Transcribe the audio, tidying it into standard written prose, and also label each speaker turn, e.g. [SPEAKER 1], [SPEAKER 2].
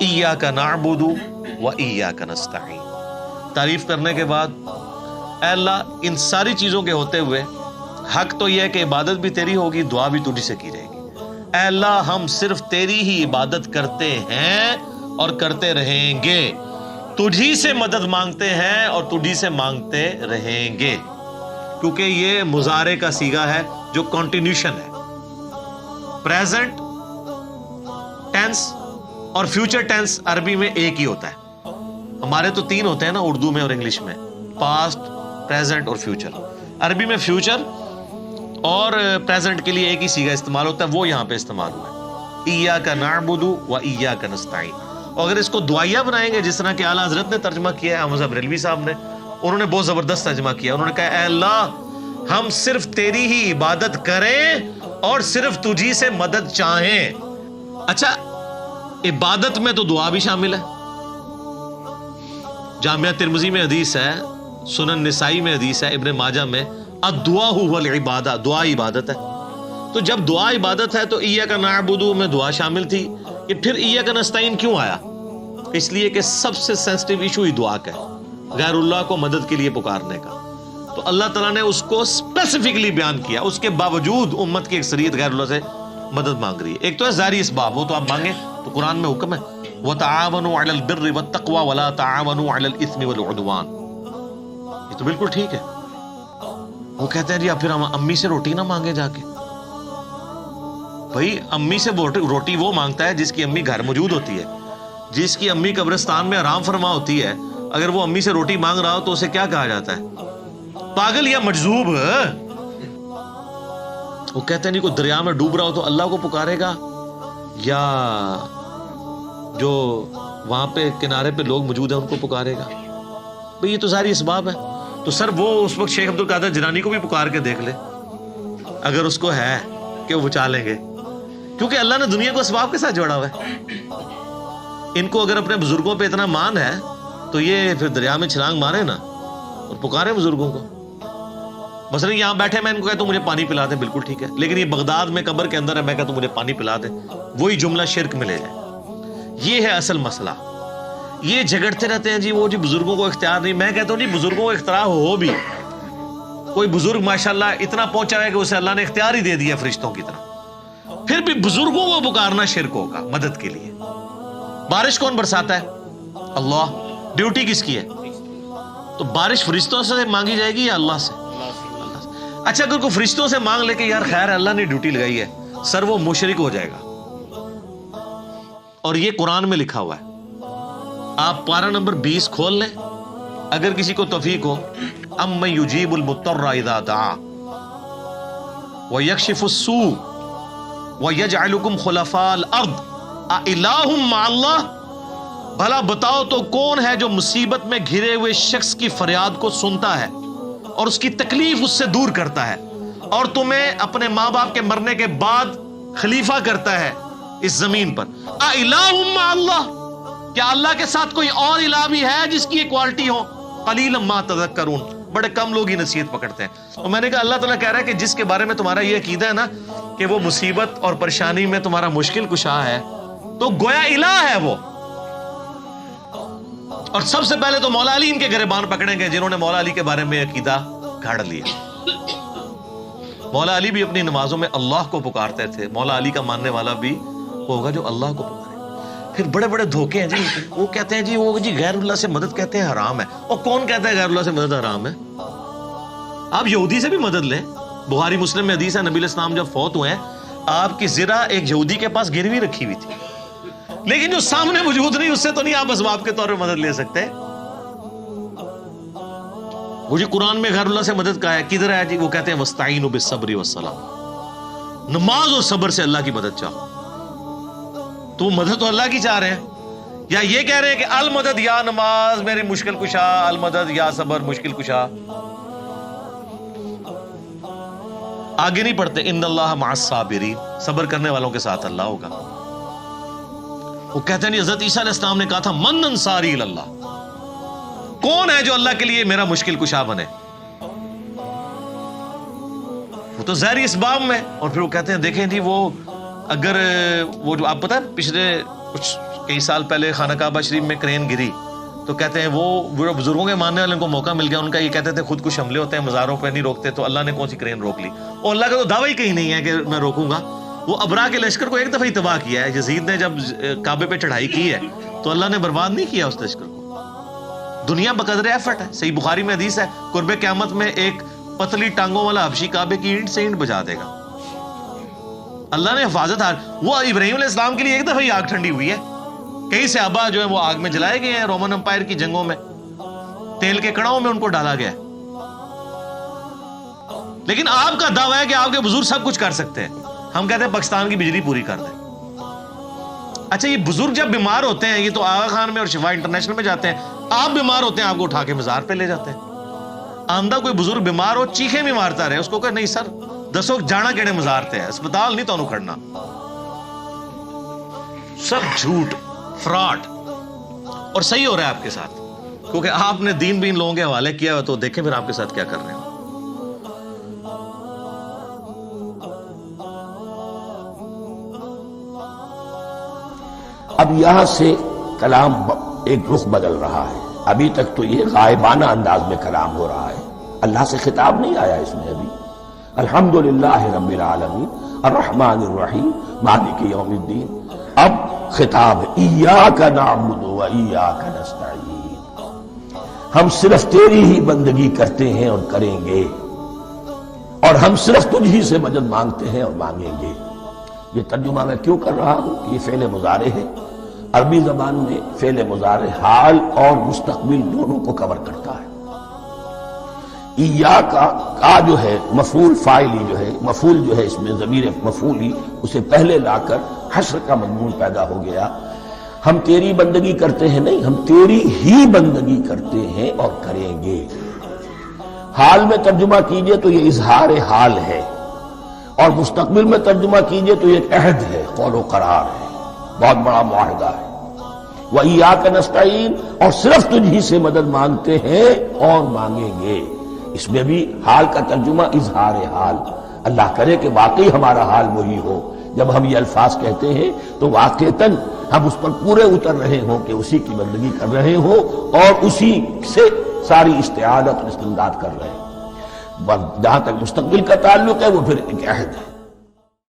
[SPEAKER 1] ایاک نعبد و ایاک نستعین. تعریف کرنے کے بعد اے اللہ ان ساری چیزوں کے ہوتے ہوئے حق تو یہ ہے کہ عبادت بھی تیری ہوگی، دعا بھی تجھ سے کی جائے گی. اے اللہ ہم صرف تیری ہی عبادت کرتے ہیں اور کرتے رہیں گے، تجھی سے مدد مانگتے ہیں اور تجھی سے مانگتے رہیں گے. کیونکہ یہ مضارع کا صیغہ ہے جو کنٹینیوشن ہے. پریزنٹ ٹینس اور فیوچر ٹینس عربی میں ایک ہی ہوتا ہے. ہمارے تو تین ہوتے ہیں نا اردو میں اور انگلش میں، پاسٹ، پریزنٹ اور فیوچر. عربی میں فیوچر اور پریزنٹ کے لیے ایک ہی صیغہ استعمال ہوتا ہے، وہ یہاں پہ استعمال ہوا ہے، ایاک نعبد و ایاک نستعین. اور اگر اس کو دعائیہ بنائیں گے جس طرح کہ اعلیٰ حضرت نے ترجمہ کیا ہے، احمد بریلوی صاحب نے، انہوں نے بہت زبردست ترجمہ کیا. انہوں نے کہا اے اللہ ہم صرف تیری ہی عبادت کریں اور صرف تجھی سے مدد چاہیں. اچھا عبادت میں تو دعا بھی شامل ہے. جامعہ ترمذی میں حدیث ہے، سنن نسائی میں حدیث ہے، ابن ماجہ میں الدعاء هو العبادہ، دعا عبادت ہے. تو جب دعا عبادت ہے تو ایاک نعبد میں دعا شامل تھی، کہ پھر ایاک نستعین کیوں آیا؟ اس لیے کہ سب سے سینسٹیو ایشو ہی دعا کا ہے، غیر اللہ کو مدد کے لیے پکارنے کا. تو اللہ تعالیٰ نے اس کو اسپیسیفکلی بیان کیا، اس کے باوجود امت کی اکثریت غیر اللہ سے مدد مانگ رہی ہے. ایک تو ہے ظاہری اسباب، وہ تو آپ مانگیں، تو قرآن میں حکم ہے وَتَعَاوَنُوا عَلَى الْبِرِّ وَالتَّقْوَى وَلَا تَعَاوَنُوا عَلَى الْإِثْمِ وَالْعُدْوَانِ. یہ تو بالکل ٹھیک ہے. وہ کہتے ہیں جی اب پھر ہم امی سے روٹی نہ مانگے جا کے. بھائی امی سے روٹی وہ مانگتا ہے جس کی امی گھر موجود ہوتی ہے، جس کی امی قبرستان میں آرام فرما ہوتی ہے. اگر وہ امی سے روٹی مانگ رہا ہو تو اسے کیا کہا جاتا ہے؟ پاگل یا مجذوب. وہ کہتے ہیں نہیں، کوئی دریا میں ڈوب رہا ہو تو اللہ کو پکارے گا، یا جو وہاں پہ کنارے پہ لوگ موجود ہیں ان کو پکارے گا؟ بھئی یہ تو ظاہری اسباب ہے. تو سر وہ اس وقت شیخ عبد القادر جیلانی کو بھی پکار کے دیکھ لے اگر اس کو ہے کہ وہ بچا لیں گے، کیونکہ اللہ نے دنیا کو اسباب کے ساتھ جوڑا ہوا ہے. ان کو اگر اپنے بزرگوں پہ اتنا مان ہے تو یہ پھر دریا میں چھلانگ مارے نا اور پکارے بزرگوں کو. مثلا یہاں بیٹھے میں ان کو کہتا ہوں مجھے پانی پلا دے، بالکل ٹھیک ہے، لیکن یہ بغداد میں قبر کے اندر ہے، میں کہتا ہوں مجھے پانی پلا دے، وہی جملہ شرک میں لے جائے. یہ ہے اصل مسئلہ. یہ جھگڑتے رہتے ہیں جی وہ جی بزرگوں کو اختیار نہیں. میں کہتا ہوں جی بزرگوں کو اختیار ہو بھی، کوئی بزرگ ماشاءاللہ اتنا پہنچا ہے کہ اسے اللہ نے اختیار ہی دے دیا فرشتوں کی طرح، پھر بھی بزرگوں کو پکارنا شرک ہوگا مدد کے لیے. بارش کون برساتا ہے؟ اللہ. ڈیوٹی کس کی ہے؟ تو بارش فرشتوں سے مانگی جائے گی یا اللہ سے؟ اچھا اگر کوئی فرشتوں سے مانگ لے کہ یار خیر اللہ نے ڈیوٹی لگائی ہے، سر وہ مشرک ہو جائے گا. اور یہ قرآن میں لکھا ہوا ہے. آپ پارہ نمبر 20 کھول لیں، اگر کسی کو توفیق ہو. اَمَّن يُجِيبُ الْمُضْطَرَّ إِذَا دَعَاهُ وَيَكْشِفُ السُّوءَ وَيَجْعَلُكُمْ خُلَفَاءَ الْأَرْضِ أَإِلَٰهٌ مَّعَ اللَّهِ. بھلا بتاؤ تو کون ہے جو مصیبت میں گھرے ہوئے شخص کی فریاد کو سنتا ہے اور اس کی تکلیف اس سے دور کرتا ہے، اور تمہیں اپنے ماں باپ کے مرنے کے بعد خلیفہ کرتا ہے اس زمین پر. أَإِلَٰهٌ مَّعَ اللَّهِ. کیا اللہ کے ساتھ کوئی اور الہ بھی ہے جس کی یہ کوالٹی ہو؟ قلیلا ما تذکرون. بڑے کم لوگ ہی نصیحت پکڑتے ہیں. اور میں نے کہا اللہ تعالیٰ کہہ رہا ہے کہ جس کے بارے میں تمہارا یہ عقیدہ ہے نا کہ وہ مصیبت اور پریشانی میں تمہارا مشکل کشا ہے، تو گویا الہ ہے وہ. اور سب سے پہلے تو مولا علی ان کے گریبان پکڑیں گے جنہوں نے مولا علی کے بارے میں عقیدہ گھاڑ لیا. مولا علی بھی اپنی نمازوں میں اللہ کو پکارتے تھے. مولا علی کا ماننے والا بھی ہوگا جو اللہ کو پکارے. پھر بڑے بڑے دھوکے ہیں جی. وہ کہتے ہیں جی وہ جی غیر اللہ سے مدد کہتے ہیں حرام ہے. اور کون کہتا ہے غیر اللہ سے مدد حرام ہے؟ آپ یہودی سے بھی مدد لیں. بخاری مسلم میں حدیث ہے نبی علیہ السلام جب فوت ہوئے ہیں آپ کی زرہ ایک یہودی کے پاس گروی رکھی ہوئی تھی، لیکن جو سامنے موجود نہیں اس سے تو نہیں آپ اسباب کے طور پہ مدد لے سکتے. وہ جی قرآن میں غیر اللہ سے مدد کہا ہے، کدھر ہے جی؟ وہ کہتے ہیں وَاسْتَعِینُوا بِالصَّبْرِ وَالصَّلَاةِ. نماز اور صبر سے اللہ کی مدد چاہو. تو وہ مدد تو اللہ کی چاہ رہے ہیں، یا یہ کہہ رہے ہیں کہ المدد یا نماز میری مشکل کشا، المدد یا صبر مشکل کشا. آگے نہیں پڑھتے ان اللہ مع الصابرین، صبر کرنے والوں کے ساتھ اللہ ہوگا. وہ کہتے ہیں حضرت عیسیٰ علیہ السلام نے کہا تھا من انصاری اللہ، کون ہے جو اللہ کے لیے میرا مشکل کشا بنے؟ وہ تو ظاہری اسباب میں. اور پھر وہ کہتے ہیں دیکھیں جی وہ اگر وہ جو آپ پتہ ہے پچھلے کچھ کئی سال پہلے خانہ کعبہ شریف میں کرین گری تو کہتے ہیں وہ بزرگوں کے ماننے والے کو موقع مل گیا، ان کا یہ کہتے تھے خود کش حملے ہوتے ہیں مزاروں پہ نہیں روکتے، تو اللہ نے کون سی کرین روک لی؟ اور اللہ کا تو دعویٰ ہی کہیں نہیں ہے کہ میں روکوں گا۔ وہ ابرا کے لشکر کو ایک دفعہ ہی تباہ کیا ہے، یزید نے جب کعبے پہ چڑھائی کی ہے تو اللہ نے برباد نہیں کیا اس لشکر کو۔ دنیا بقدر ایفٹ ہے۔ صحیح بخاری میں حدیث ہے، قرب قیامت میں ایک پتلی ٹانگوں والا حبشی کعبے کی اینٹ سے اینٹ بجا دے گا۔ اللہ نے حفاظت وہ ابراہیم علیہ السلام کے لیے ایک دفعہ ہی آگ ٹھنڈی ہوئی ہے، کئی صحابہ جو ہے وہ آگ میں جلائے گئے ہیں، رومن امپائر کی جنگوں میں تیل کے کڑاؤں میں ان کو ڈالا گیا ہے۔ لیکن آپ کا دعویٰ ہے کہ آپ کے بزرگ سب کچھ کر سکتے ہیں، ہم کہتے ہیں پاکستان کی بجلی پوری کر دیں۔ اچھا یہ بزرگ جب بیمار ہوتے ہیں، یہ تو آغا خان میں اور شفا انٹرنیشنل میں جاتے ہیں، آپ بیمار ہوتے ہیں آپ کو اٹھا کے مزار پہ لے جاتے ہیں۔ آمدہ کوئی بزرگ بیمار ہو چیخیں بھی مارتا رہے، اس کو کہ نہیں سر دسو جانا کہڑے مزار تے ہے، اسپتال نہیں تو کھڑنا۔ سب جھوٹ فراڈ، اور صحیح ہو رہا ہے آپ کے ساتھ، کیونکہ آپ نے دین بھی ان لوگوں کے حوالے کیا ہوا، تو دیکھیں پھر آپ کے ساتھ کیا کر رہے ہیں۔
[SPEAKER 2] اب یہاں سے کلام ایک رخ بدل رہا ہے۔ ابھی تک تو یہ غائبانہ انداز میں کلام ہو رہا ہے، اللہ سے خطاب نہیں آیا اس میں ابھی۔ الحمدللہ رب العالمین الرحمن الرحیم مالک یوم الدین، اب خطاب ایاک نعبد و ایاک نستعین، ہم صرف تیری ہی بندگی کرتے ہیں اور کریں گے، اور ہم صرف تجھ ہی سے مدد مانگتے ہیں اور مانگیں گے۔ یہ ترجمہ میں کیوں کر رہا ہوں کہ یہ فعل مضارع ہے، عربی زبان میں فعل مضارع حال اور مستقبل دونوں کو کور کرتا ہے۔ ایاک کا جو ہے مفعول فاعلی جو ہے، مفعول جو ہے اس میں ضمیر مفعولی اسے پہلے لا کر حشر کا مضمون پیدا ہو گیا۔ ہم تیری بندگی کرتے ہیں نہیں، ہم تیری ہی بندگی کرتے ہیں اور کریں گے۔ حال میں ترجمہ کیجئے تو یہ اظہار حال ہے، اور مستقبل میں ترجمہ کیجئے تو یہ ایک عہد ہے، قول و قرار ہے، بہت بڑا معاہدہ ہے۔ وَإِيَّاكَ نَسْتَعِينُ، اور صرف تجھ ہی سے مدد مانگتے ہیں اور مانگیں گے۔ اس میں بھی حال کا ترجمہ اظہار حال، اللہ کرے کہ واقعی ہمارا حال وہی ہو، جب ہم یہ الفاظ کہتے ہیں تو واقعتاً ہم اس پر پورے اتر رہے ہوں کہ اسی کی بندگی کر رہے ہوں اور اسی سے ساری استعانت اور استمداد کر رہے ہیں۔ جہاں تک مستقبل کا تعلق ہے وہ پھر ایک عہد ہے۔